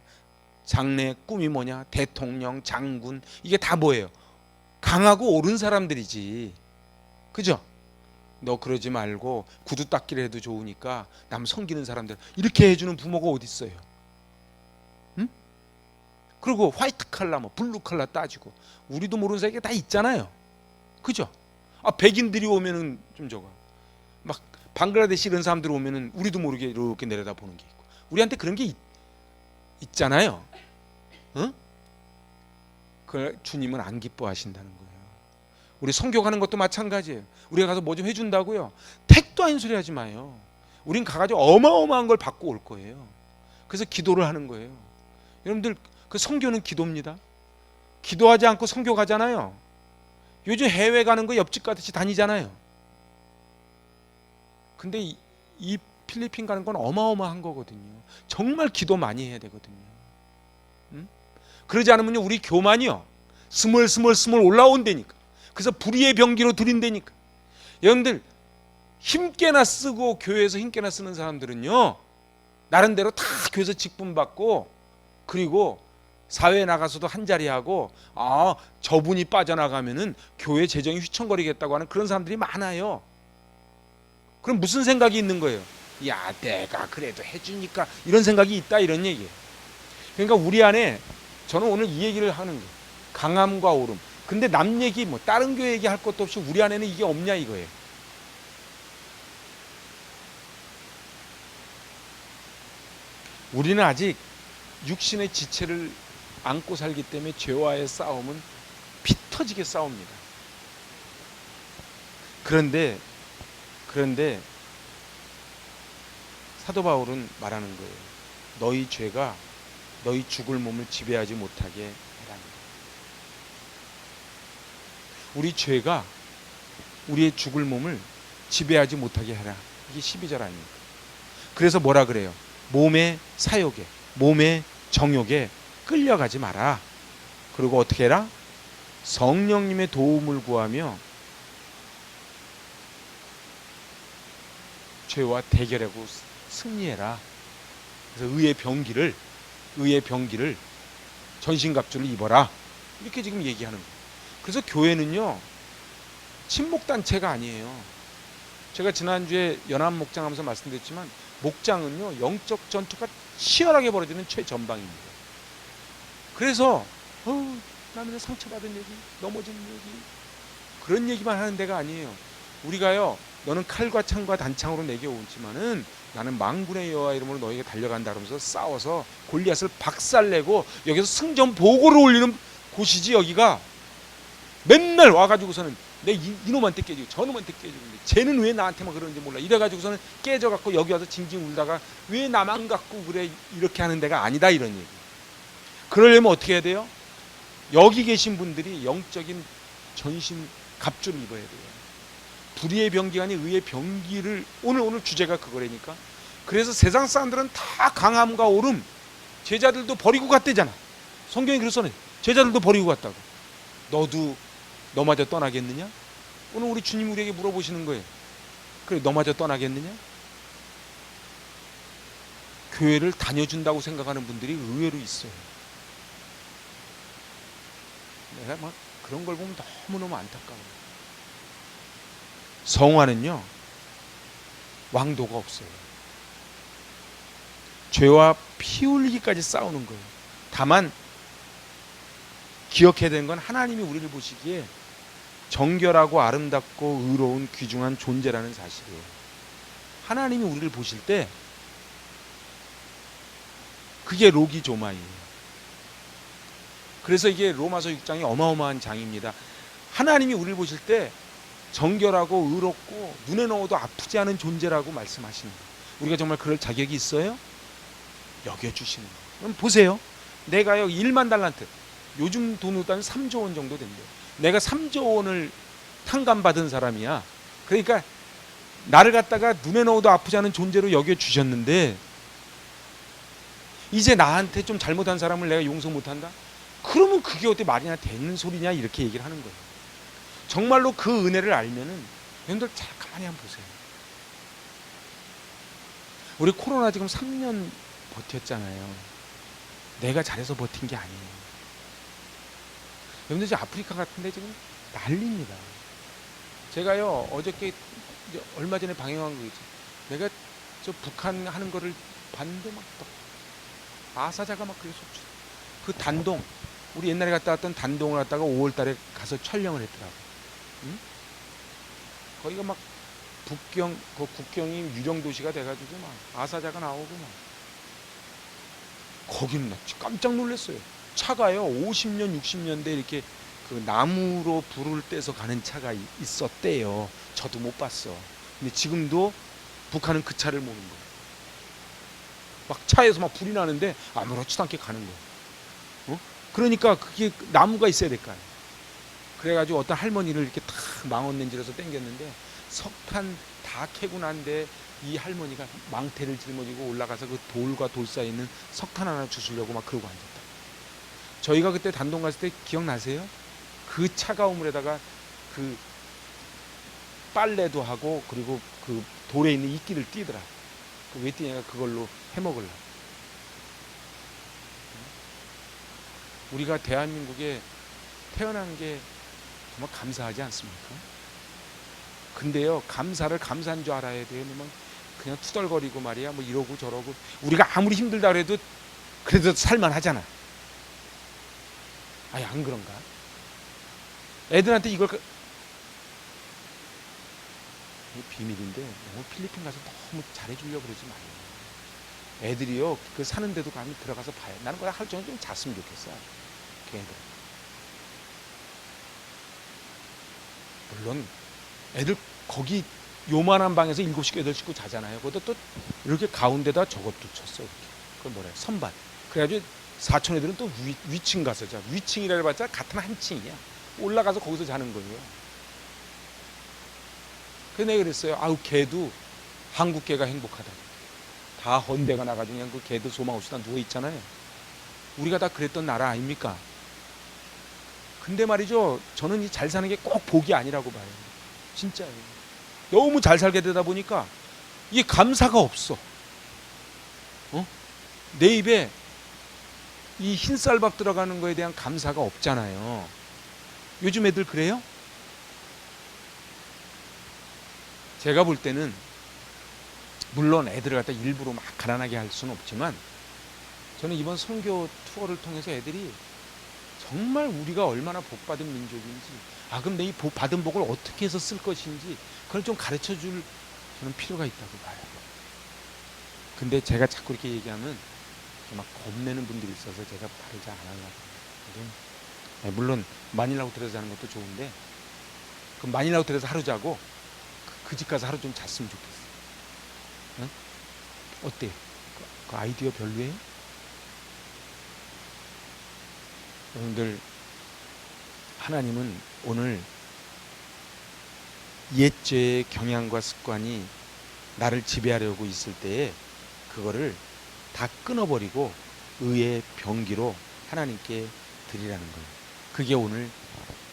장래의 꿈이 뭐냐? 대통령, 장군. 이게 다 뭐예요? 강하고 옳은 사람들이지. 그죠? 너 그러지 말고 구두 닦기를 해도 좋으니까 남 섬기는 사람들 이렇게 해주는 부모가 어디 있어요? 응? 그리고 화이트 칼라 뭐 블루 칼라 따지고 우리도 모르는 사이가 다 있잖아요. 그죠? 백인들이 오면은 좀 저거 막 방글라데시 이런 사람들 오면은 우리도 모르게 이렇게 내려다 보는 게 있고 우리한테 그런 게 있잖아요. 응? 그걸 주님은 안 기뻐하신다는 거예요. 우리 선교 가는 것도 마찬가지예요. 우리가 가서 뭐 좀 해준다고요? 택도 아닌 소리 하지 마요. 우린 가가지고 어마어마한 걸 받고 올 거예요. 그래서 기도를 하는 거예요. 여러분들 그 선교는 기도입니다. 기도하지 않고 선교 가잖아요. 요즘 해외 가는 거 옆집 가듯이 다니잖아요. 근데 이 필리핀 가는 건 어마어마한 거거든요. 정말 기도 많이 해야 되거든요. 응? 그러지 않으면요 우리 교만이요 스멀 올라온다니까. 그래서 불의의 병기로 들인다니까. 여러분들 힘께나 쓰고 교회에서 힘께나 쓰는 사람들은요 나름대로 다 교회에서 직분 받고 그리고 사회에 나가서도 한 자리 하고 저분이 빠져나가면은 교회 재정이 휘청거리겠다고 하는 그런 사람들이 많아요. 그럼 무슨 생각이 있는 거예요? 야 내가 그래도 해주니까 이런 생각이 있다 이런 얘기예요. 그러니까 우리 안에 저는 오늘 이 얘기를 하는 거예요. 강함과 오름. 근데 남 얘기 뭐 다른 교회 얘기할 것도 없이 우리 안에는 이게 없냐 이거예요. 우리는 아직 육신의 지체를 안고 살기 때문에 죄와의 싸움은 피 터지게 싸웁니다. 그런데 사도 바울은 말하는 거예요. 너희 죄가 너희 죽을 몸을 지배하지 못하게 해라. 우리 죄가 우리의 죽을 몸을 지배하지 못하게 해라. 이게 12절 아닙니까? 그래서 뭐라 그래요? 몸의 사욕에, 몸의 정욕에 끌려가지 마라. 그리고 어떻게 해라? 성령님의 도움을 구하며 죄와 대결하고 승리해라. 그래서 의의 병기를 전신갑주를 입어라. 이렇게 지금 얘기하는 거예요. 그래서 교회는요 친목단체가 아니에요. 제가 지난주에 연합 목장하면서 말씀드렸지만 목장은요 영적 전투가 치열하게 벌어지는 최전방입니다. 그래서 나는 상처받은 얘기, 넘어진 얘기 그런 얘기만 하는 데가 아니에요. 우리가요 너는 칼과 창과 단창으로 내게 오지만은 나는 만군의 여호와 이름으로 너에게 달려간다 그러면서 싸워서 골리앗을 박살내고 여기서 승전 보고를 올리는 곳이지. 여기가 맨날 와가지고서는 내 이놈한테 깨지고 저놈한테 깨지고 쟤는 왜 나한테만 그러는지 몰라 이래가지고서는 깨져갖고 여기 와서 징징 울다가 왜 나만 갖고 그래 이렇게 하는 데가 아니다 이런 얘기. 그러려면 어떻게 해야 돼요? 여기 계신 분들이 영적인 전신 갑주를 입어야 돼요. 불의의 병기가 아닌 의의 병기를 오늘 주제가 그거라니까. 그래서 세상 사람들은 다 강함과 오름 제자들도 버리고 갔대잖아. 성경이 그랬었네. 제자들도 버리고 갔다고. 너마저 떠나겠느냐? 오늘 우리 주님 우리에게 물어보시는 거예요. 그래 너마저 떠나겠느냐? 교회를 다녀준다고 생각하는 분들이 의외로 있어요. 내가 막 그런 걸 보면 너무너무 안타까워요. 성화는요 왕도가 없어요. 죄와 피 흘리기까지 싸우는 거예요. 다만 기억해야 되는 건 하나님이 우리를 보시기에 정결하고 아름답고 의로운 귀중한 존재라는 사실이에요. 하나님이 우리를 보실 때 그게 로기조마이에요. 그래서 이게 로마서 6장이 어마어마한 장입니다. 하나님이 우리를 보실 때 정결하고 의롭고 눈에 넣어도 아프지 않은 존재라고 말씀하시는 거예요. 우리가 정말 그럴 자격이 있어요? 여겨주시는 거예요. 그럼 보세요. 내가요 1만 달란트 요즘 돈으로 따면 3조 원 정도 된대요. 내가 3조 원을 탕감받은 사람이야. 그러니까 나를 갖다가 눈에 넣어도 아프지 않은 존재로 여겨주셨는데 이제 나한테 좀 잘못한 사람을 내가 용서 못한다? 그러면 그게 어떻게 말이나 되는 소리냐 이렇게 얘기를 하는 거예요. 정말로 그 은혜를 알면은 여러분들 잘 가만히 한번 보세요. 우리 코로나 지금 3년 버텼잖아요. 내가 잘해서 버틴 게 아니에요. 여러분들 지금 아프리카 같은데 지금 난립니다. 제가요 어저께 얼마 전에 방영한 거 있죠. 내가 저 북한 하는 거를 봤는데 막 아사자가 막 그래서 그 단동 우리 옛날에 갔다 왔던 단동을 갔다가 5월달에 가서 촬영을 했더라고. 응? 거기가 막 그 국경이 유령 도시가 돼가지고 막 아사자가 나오고 막 거기는 나 깜짝 놀랐어요. 차가요 50년 60년대 이렇게 그 나무로 불을 떼서 가는 차가 있었대요. 저도 못 봤어. 근데 지금도 북한은 그 차를 모는 거예요. 막 차에서 막 불이 나는데 아무렇지도 않게 가는 거예요. 그러니까 그게 나무가 있어야 될 거 아니에요. 그래가지고 어떤 할머니를 이렇게 탁 망원렌즈로서 당겼는데 석탄 다 캐고 난데 이 할머니가 망태를 짊어지고 올라가서 그 돌과 돌 사이에 있는 석탄 하나 주시려고 막 그러고 앉았다. 저희가 그때 단동 갔을 때 기억나세요? 그 차가운 물에다가 그 빨래도 하고 그리고 그 돌에 있는 이끼를 띄더라. 왜 띄냐가 그걸로 해먹으려고. 우리가 대한민국에 태어난 게 정말 감사하지 않습니까? 근데요 감사를 감사한 줄 알아야 돼요. 그냥 투덜거리고 말이야 뭐 이러고 저러고 우리가 아무리 힘들다 그래도 그래도 살만하잖아. 아니 안 그런가? 애들한테 이걸 비밀인데 너무 필리핀 가서 너무 잘해주려고 그러지 마요. 애들이요 그 사는 데도 가면 들어가서 봐요. 나는 그냥 하루 종일 좀 잤으면 좋겠어. 걔네들 물론 애들 거기 요만한 방에서 7식 8식구 자잖아요. 그것도 또 이렇게 가운데다 저것도 쳤어. 그걸 뭐래 선반. 그래가지고 사촌 애들은 또 위층 가서 자. 위층이라 해봤자 같은 한 층이야. 올라가서 거기서 자는 거예요. 그래서 내가 그랬어요. 아우 걔도 한국 걔가 행복하다. 다 헌대가 나가지고 그냥 그 걔도 소망 없이 다 누워 있잖아요. 우리가 다 그랬던 나라 아닙니까? 근데 말이죠. 저는 이 잘 사는 게 꼭 복이 아니라고 봐요. 진짜예요. 너무 잘 살게 되다 보니까 이게 감사가 없어. 내 입에 이 흰쌀밥 들어가는 거에 대한 감사가 없잖아요. 요즘 애들 그래요? 제가 볼 때는 물론 애들을 갖다 일부러 막 가난하게 할 수는 없지만 저는 이번 선교 투어를 통해서 애들이 정말 우리가 얼마나 복받은 민족인지 그럼 내 이 받은 복을 어떻게 해서 쓸 것인지 그걸 좀 가르쳐 줄 저는 필요가 있다고 봐요. 근데 제가 자꾸 이렇게 얘기하면 막 겁내는 분들이 있어서 제가 말을 잘 안 하려고. 물론 마닐라 호텔에서 자는 것도 좋은데 그럼 마닐라 호텔에서 하루 자고 그 집 가서 하루 좀 잤으면 좋겠어. 응? 어때? 그 아이디어 별로예요? 여러분들 하나님은 오늘 옛죄의 경향과 습관이 나를 지배하려고 있을 때에 그거를 다 끊어버리고 의의 병기로 하나님께 드리라는 거예요. 그게 오늘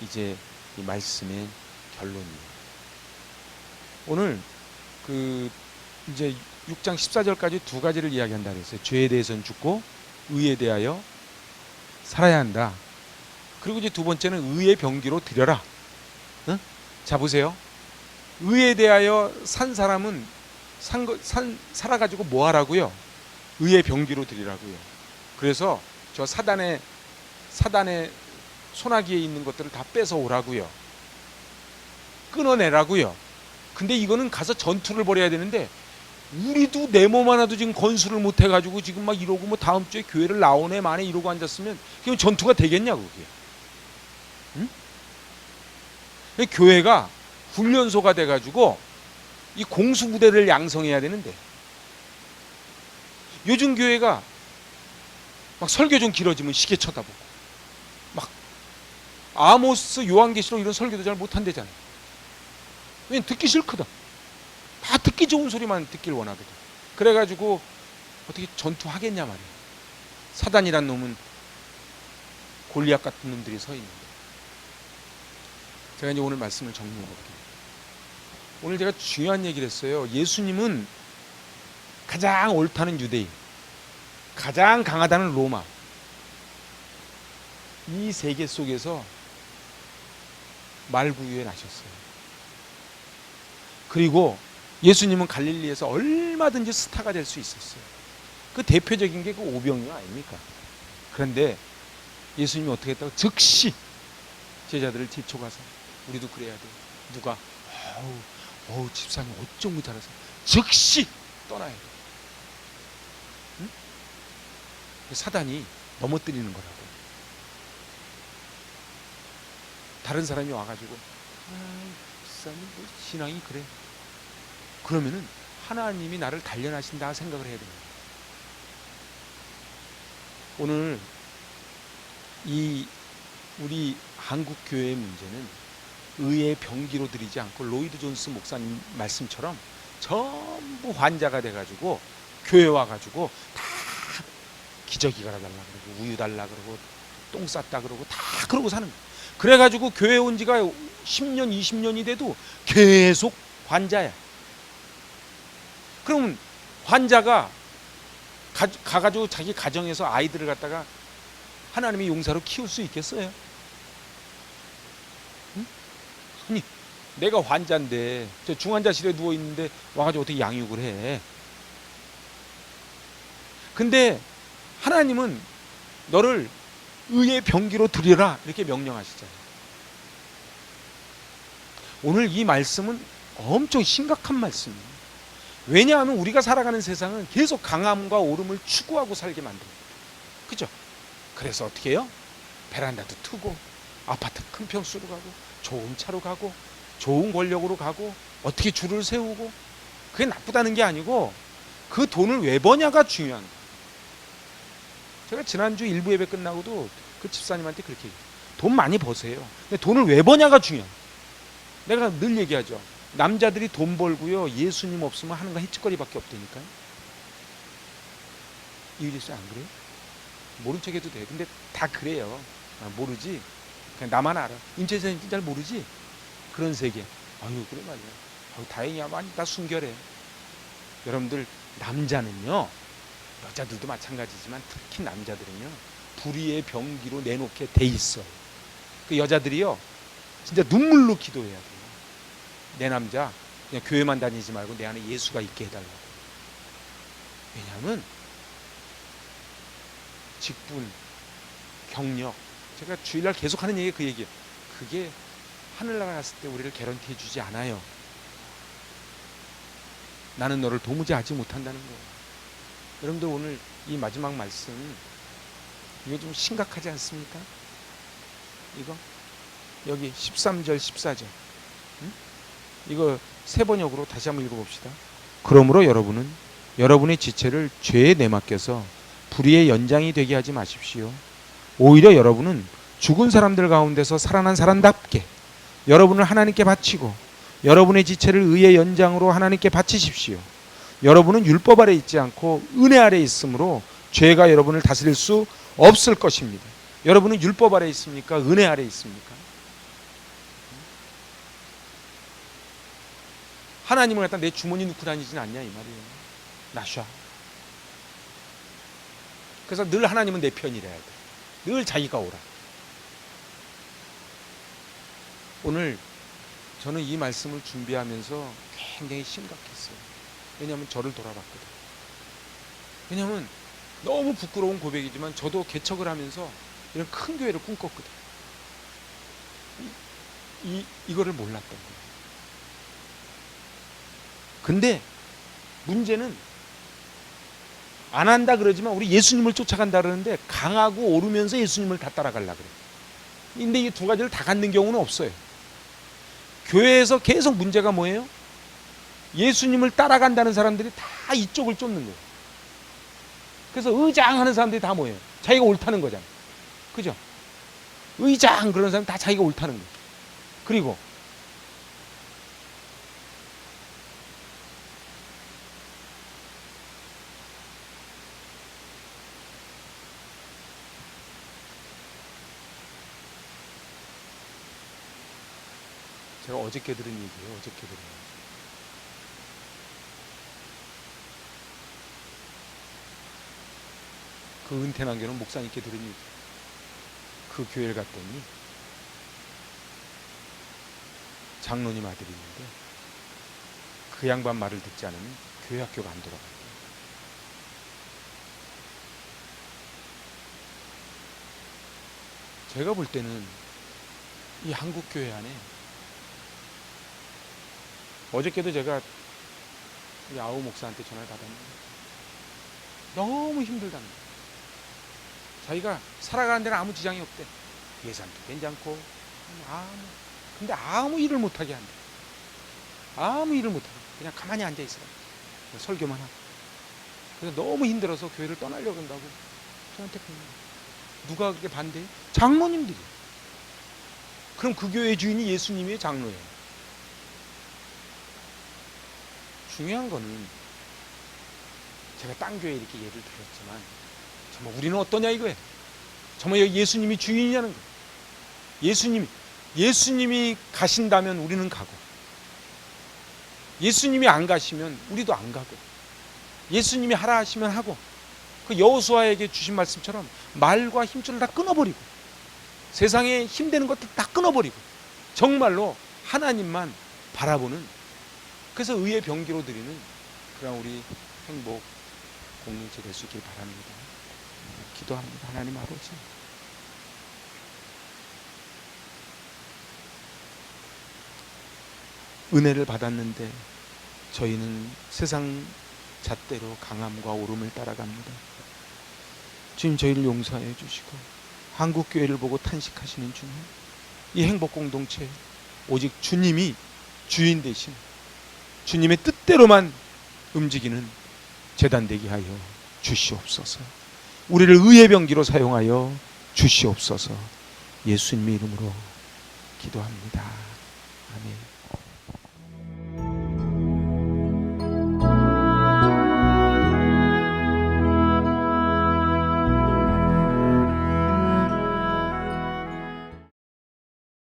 이제 이 말씀의 결론이에요. 오늘 그 이제 6장 14절까지 두 가지를 이야기한다 그랬어요. 죄에 대해서는 죽고 의에 대하여 살아야 한다. 그리고 이제 두 번째는 의의 병기로 드려라. 응? 자 보세요. 의에 대하여 산 사람은 살아가지고 뭐 하라고요? 의의 병기로 드리라고요. 그래서 저 사단의 소나기에 있는 것들을 다 뺏어 오라고요. 끊어내라고요. 근데 이거는 가서 전투를 벌여야 되는데 우리도 내 몸 하나도 지금 건수를 못 해가지고 지금 막 이러고 뭐 다음 주에 교회를 나오네 마네 이러고 앉았으면 그럼 전투가 되겠냐 그게? 응? 교회가 훈련소가 돼가지고 이 공수부대를 양성해야 되는데 요즘 교회가 막 설교 좀 길어지면 시계 쳐다보고 막 아모스 요한계시록 이런 설교도 잘 못한대잖아요. 왜냐면 듣기 싫거든. 다 듣기 좋은 소리만 듣길 원하거든. 그래가지고 어떻게 전투하겠냐 말이에요. 사단이란 놈은 골리앗 같은 놈들이 서 있는데 제가 이제 오늘 말씀을 정리해 볼게요. 오늘 제가 중요한 얘기를 했어요. 예수님은 가장 옳다는 유대인, 가장 강하다는 로마, 이 세계 속에서 말구유에 나셨어요. 그리고 예수님은 갈릴리에서 얼마든지 스타가 될 수 있었어요. 그 대표적인 게 그 오병이어 아닙니까? 그런데 예수님이 어떻게 했다고? 즉시 제자들을 뒤쳐가서 우리도 그래야 돼. 누가? 어우 집사님 어쩜 못알아서 즉시 떠나야 돼. 응? 사단이 넘어뜨리는 거라고. 다른 사람이 와가지고 집사님 뭐 신앙이 그래. 그러면은 하나님이 나를 단련하신다 생각을 해야 됩니다. 오늘 이 우리 한국 교회의 문제는 의의 병기로 들이지 않고 로이드 존스 목사님 말씀처럼 전부 환자가 돼가지고 교회 와가지고 다 기저귀 갈아달라 그러고 우유 달라 그러고 똥 쌌다 그러고 다 그러고 사는 거예요. 그래가지고 교회 온 지가 10년 20년이 돼도 계속 환자야. 그럼 환자가 가가지고 자기 가정에서 아이들을 갖다가 하나님의 용사로 키울 수 있겠어요? 응? 아니 내가 환자인데 저 중환자실에 누워있는데 와가지고 어떻게 양육을 해? 근데 하나님은 너를 의의 병기로 들여라 이렇게 명령하시잖아요. 오늘 이 말씀은 엄청 심각한 말씀이에요. 왜냐하면 우리가 살아가는 세상은 계속 강함과 오름을 추구하고 살게 만듭니다. 그죠? 그래서 어떻게 해요? 베란다도 트고 아파트 큰 평수로 가고 좋은 차로 가고 좋은 권력으로 가고 어떻게 줄을 세우고 그게 나쁘다는 게 아니고 그 돈을 왜 버냐가 중요한 거예요. 제가 지난주 일부 예배 끝나고도 그 집사님한테 그렇게 얘기해요. 돈 많이 버세요. 근데 돈을 왜 버냐가 중요해요. 내가 늘 얘기하죠. 남자들이 돈 벌고요 예수님 없으면 하는 거 해치거리밖에 없다니까요. 이유리 씨 안 그래요? 모른 척해도 돼. 근데 다 그래요. 모르지. 그냥 나만 알아. 임채선 잘 모르지. 그런 세계. 아유 그래 말이야. 아유, 다행이야. 많이 다 순결해. 여러분들 남자는요. 여자들도 마찬가지지만 특히 남자들은요. 불의의 병기로 내놓게 돼 있어요. 그 여자들이요. 진짜 눈물로 기도해야 돼요. 내 남자 그냥 교회만 다니지 말고 내 안에 예수가 있게 해달라고. 왜냐하면 직분, 경력 제가 주일날 계속 하는 얘기가 그 얘기예요. 그게 하늘나라 갔을 때 우리를 개런티 해주지 않아요. 나는 너를 도무지 알지 못한다는 거예요. 여러분들 오늘 이 마지막 말씀 이거 좀 심각하지 않습니까? 이거 여기 13절 14절 응? 이거 세 번역으로 다시 한번 읽어봅시다. 그러므로 여러분은 여러분의 지체를 죄에 내맡겨서 불의의 연장이 되게 하지 마십시오. 오히려 여러분은 죽은 사람들 가운데서 살아난 사람답게 여러분을 하나님께 바치고 여러분의 지체를 의의 연장으로 하나님께 바치십시오. 여러분은 율법 아래 있지 않고 은혜 아래 있으므로 죄가 여러분을 다스릴 수 없을 것입니다. 여러분은 율법 아래 있습니까? 은혜 아래 있습니까? 하나님을 갖다 내 주머니 넣고 다니진 않냐 이 말이에요. 나샤. 그래서 늘 하나님은 내 편이래야 돼. 늘 자기가 오라. 오늘 저는 이 말씀을 준비하면서 굉장히 심각했어요. 왜냐하면 저를 돌아봤거든. 왜냐하면 너무 부끄러운 고백이지만 저도 개척을 하면서 이런 큰 교회를 꿈꿨거든. 이거를 몰랐던 거예요. 근데 문제는 안 한다 그러지만 우리 예수님을 쫓아간다 그러는데 강하고 오르면서 예수님을 다 따라가려고 그래. 근데 이 두 가지를 다 갖는 경우는 없어요. 교회에서 계속 문제가 뭐예요? 예수님을 따라간다는 사람들이 다 이쪽을 쫓는 거예요. 그래서 의장하는 사람들이 다 뭐예요? 자기가 옳다는 거잖아요. 그죠? 의장 그런 사람 다 자기가 옳다는 거예요. 그리고 제가 어저께 들은 얘기예요. 어저께 들은 얘기. 그 은퇴난 교는 목사님께 들은 얘기. 그 교회를 갔더니 장로님 아들이 있는데 그 양반 말을 듣지 않으면 교회 학교가 안 돌아가요. 제가 볼 때는 이 한국 교회 안에, 어저께도 제가 우리 아우 목사한테 전화를 받았는데 너무 힘들답니다. 자기가 살아가는 데는 아무 지장이 없대. 예산도 괜찮고 근데 아무 일을 못하게 한대. 아무 일을 못하게 그냥 가만히 앉아있어요. 설교만 하고. 그래서 너무 힘들어서 교회를 떠나려고 한다고 저한테 그냥. 누가 그렇게 반대해? 장로님들이. 그럼 그 교회 주인이 예수님이에요, 장로예요? 중요한 거는, 제가 딴 교회 이렇게 예를 들었지만 정말 우리는 어떠냐 이거예요. 정말 예수님이 주인이냐는 거예요. 예수님이 가신다면 우리는 가고, 예수님이 안 가시면 우리도 안 가고, 예수님이 하라 하시면 하고, 그 여호수아에게 주신 말씀처럼 말과 힘줄을 다 끊어버리고, 세상에 힘되는 것들 다 끊어버리고, 정말로 하나님만 바라보는, 그래서 의의 병기로 드리는 그런 우리 행복 공동체 될 수 있길 바랍니다. 기도합니다. 하나님 아버지, 은혜를 받았는데 저희는 세상 잣대로 강함과 오름을 따라갑니다. 주님, 저희를 용서해 주시고 한국교회를 보고 탄식하시는 주님, 이 행복공동체 오직 주님이 주인 되신 주님의 뜻대로만 움직이는 제단 되게 하여 주시옵소서. 우리를 의의 병기로 사용하여 주시옵소서. 예수님의 이름으로 기도합니다.